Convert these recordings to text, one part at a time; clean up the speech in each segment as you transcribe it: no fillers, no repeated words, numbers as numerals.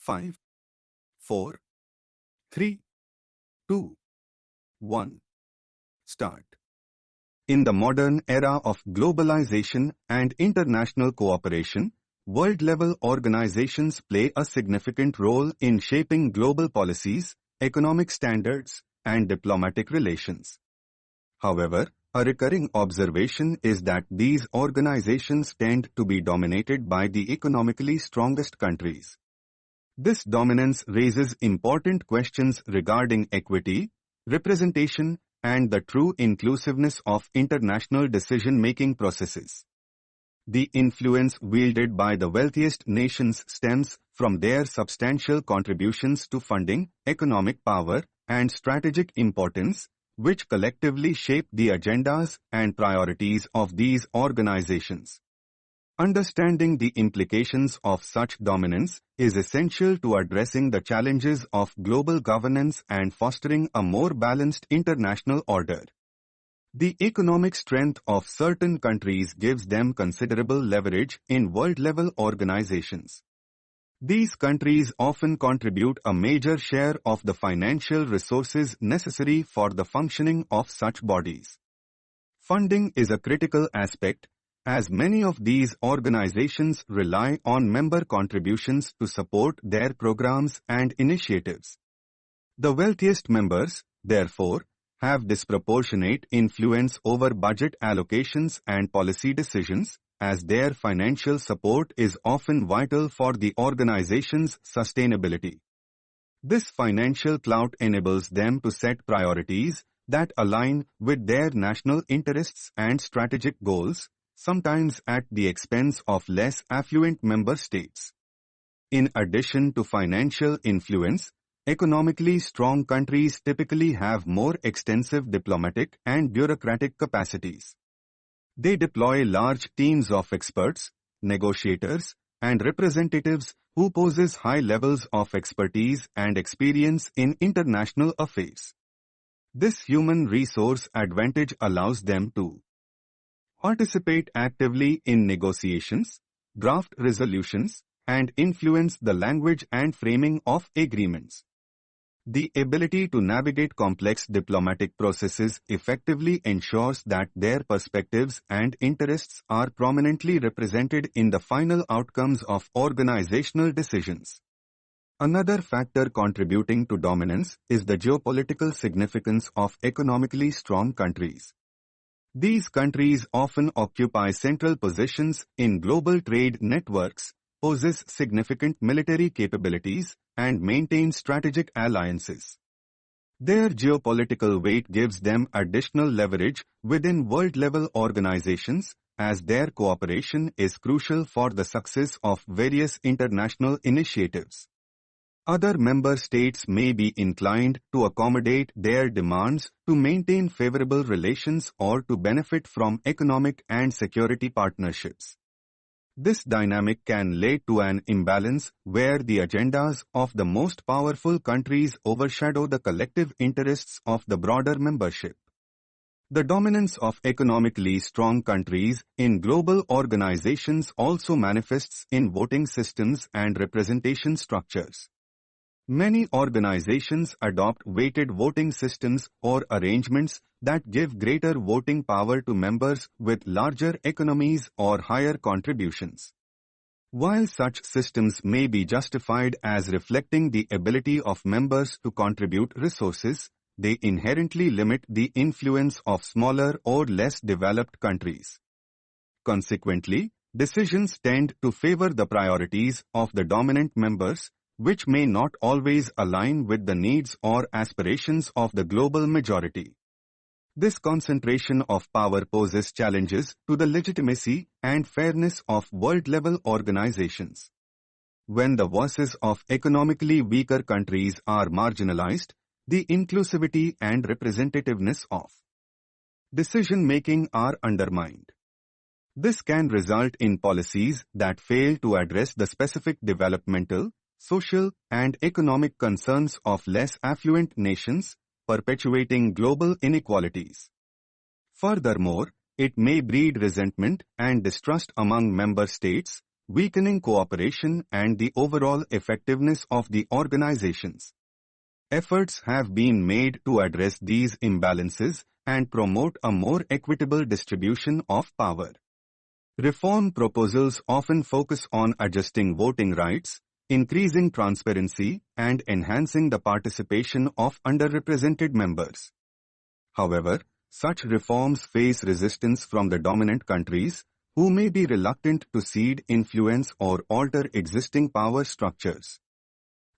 5, 4, 3, 2, 1. Start. In the modern era of globalization and international cooperation, world-level organizations play a significant role in shaping global policies, economic standards, and diplomatic relations. However, a recurring observation is that these organizations tend to be dominated by the economically strongest countries. This dominance raises important questions regarding equity, representation, and the true inclusiveness of international decision-making processes. The influence wielded by the wealthiest nations stems from their substantial contributions to funding, economic power, and strategic importance, which collectively shape the agendas and priorities of these organizations. Understanding the implications of such dominance is essential to addressing the challenges of global governance and fostering a more balanced international order. The economic strength of certain countries gives them considerable leverage in world-level organizations. These countries often contribute a major share of the financial resources necessary for the functioning of such bodies. Funding is a critical aspect, as many of these organizations rely on member contributions to support their programs and initiatives. The wealthiest members, therefore, have disproportionate influence over budget allocations and policy decisions, as their financial support is often vital for the organization's sustainability. This financial clout enables them to set priorities that align with their national interests and strategic goals, sometimes at the expense of less affluent member states. In addition to financial influence, economically strong countries typically have more extensive diplomatic and bureaucratic capacities. They deploy large teams of experts, negotiators, and representatives who possess high levels of expertise and experience in international affairs. This human resource advantage allows them to participate actively in negotiations, draft resolutions, and influence the language and framing of agreements. The ability to navigate complex diplomatic processes effectively ensures that their perspectives and interests are prominently represented in the final outcomes of organizational decisions. Another factor contributing to dominance is the geopolitical significance of economically strong countries. These countries often occupy central positions in global trade networks, possess significant military capabilities, and maintain strategic alliances. Their geopolitical weight gives them additional leverage within world-level organizations, as their cooperation is crucial for the success of various international initiatives. Other member states may be inclined to accommodate their demands to maintain favorable relations or to benefit from economic and security partnerships. This dynamic can lead to an imbalance where the agendas of the most powerful countries overshadow the collective interests of the broader membership. The dominance of economically strong countries in global organizations also manifests in voting systems and representation structures. Many organizations adopt weighted voting systems or arrangements that give greater voting power to members with larger economies or higher contributions. While such systems may be justified as reflecting the ability of members to contribute resources, they inherently limit the influence of smaller or less developed countries. Consequently, decisions tend to favor the priorities of the dominant members, which may not always align with the needs or aspirations of the global majority. This concentration of power poses challenges to the legitimacy and fairness of world-level organizations. When the voices of economically weaker countries are marginalized, the inclusivity and representativeness of decision-making are undermined. This can result in policies that fail to address the specific developmental, social, and economic concerns of less affluent nations, perpetuating global inequalities. Furthermore, it may breed resentment and distrust among member states, weakening cooperation and the overall effectiveness of the organizations. Efforts have been made to address these imbalances and promote a more equitable distribution of power. Reform proposals often focus on adjusting voting rights, increasing transparency, and enhancing the participation of underrepresented members. However, such reforms face resistance from the dominant countries, who may be reluctant to cede influence or alter existing power structures.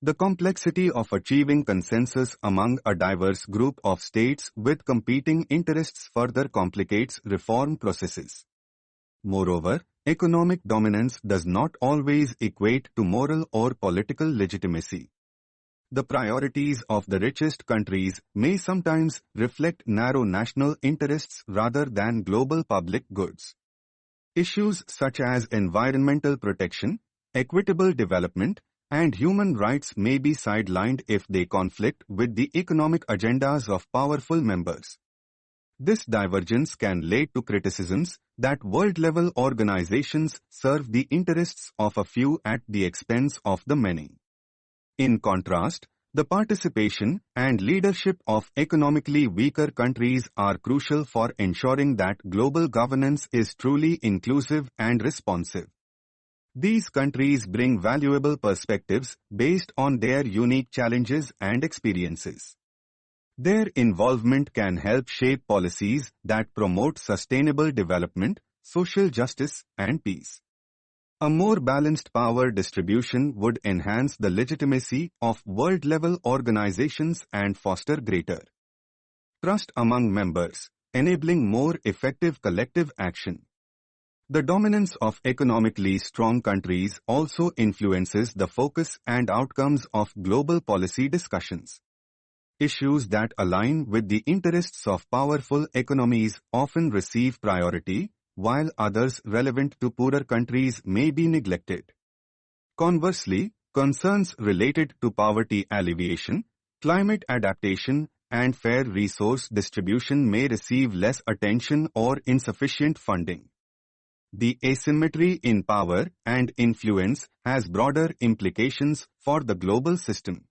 The complexity of achieving consensus among a diverse group of states with competing interests further complicates reform processes. Moreover, economic dominance does not always equate to moral or political legitimacy. The priorities of the richest countries may sometimes reflect narrow national interests rather than global public goods. Issues such as environmental protection, equitable development, and human rights may be sidelined if they conflict with the economic agendas of powerful members. This divergence can lead to criticisms that world-level organizations serve the interests of a few at the expense of the many. In contrast, the participation and leadership of economically weaker countries are crucial for ensuring that global governance is truly inclusive and responsive. These countries bring valuable perspectives based on their unique challenges and experiences. Their involvement can help shape policies that promote sustainable development, social justice, and peace. A more balanced power distribution would enhance the legitimacy of world-level organizations and foster greater trust among members, enabling more effective collective action. The dominance of economically strong countries also influences the focus and outcomes of global policy discussions. Issues that align with the interests of powerful economies often receive priority, while others relevant to poorer countries may be neglected. Conversely, concerns related to poverty alleviation, climate adaptation, and fair resource distribution may receive less attention or insufficient funding. The asymmetry in power and influence has broader implications for the global system.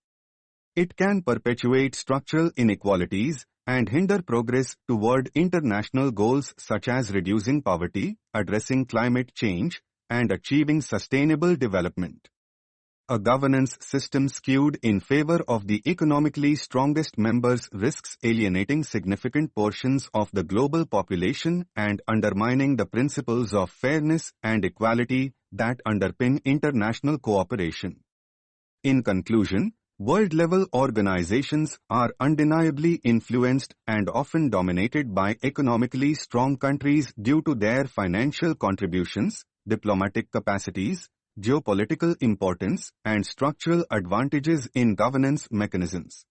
It can perpetuate structural inequalities and hinder progress toward international goals such as reducing poverty, addressing climate change, and achieving sustainable development. A governance system skewed in favor of the economically strongest members risks alienating significant portions of the global population and undermining the principles of fairness and equality that underpin international cooperation. In conclusion, world-level organizations are undeniably influenced and often dominated by economically strong countries due to their financial contributions, diplomatic capacities, geopolitical importance, and structural advantages in governance mechanisms.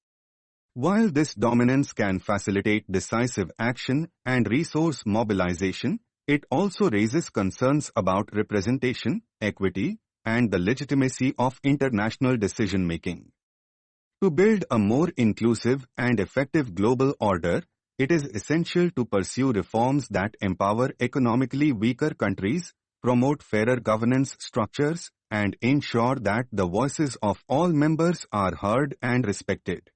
While this dominance can facilitate decisive action and resource mobilization, it also raises concerns about representation, equity, and the legitimacy of international decision-making. To build a more inclusive and effective global order, it is essential to pursue reforms that empower economically weaker countries, promote fairer governance structures, and ensure that the voices of all members are heard and respected.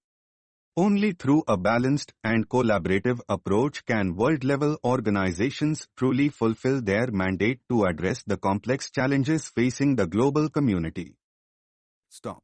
Only through a balanced and collaborative approach can world-level organizations truly fulfill their mandate to address the complex challenges facing the global community. Stop.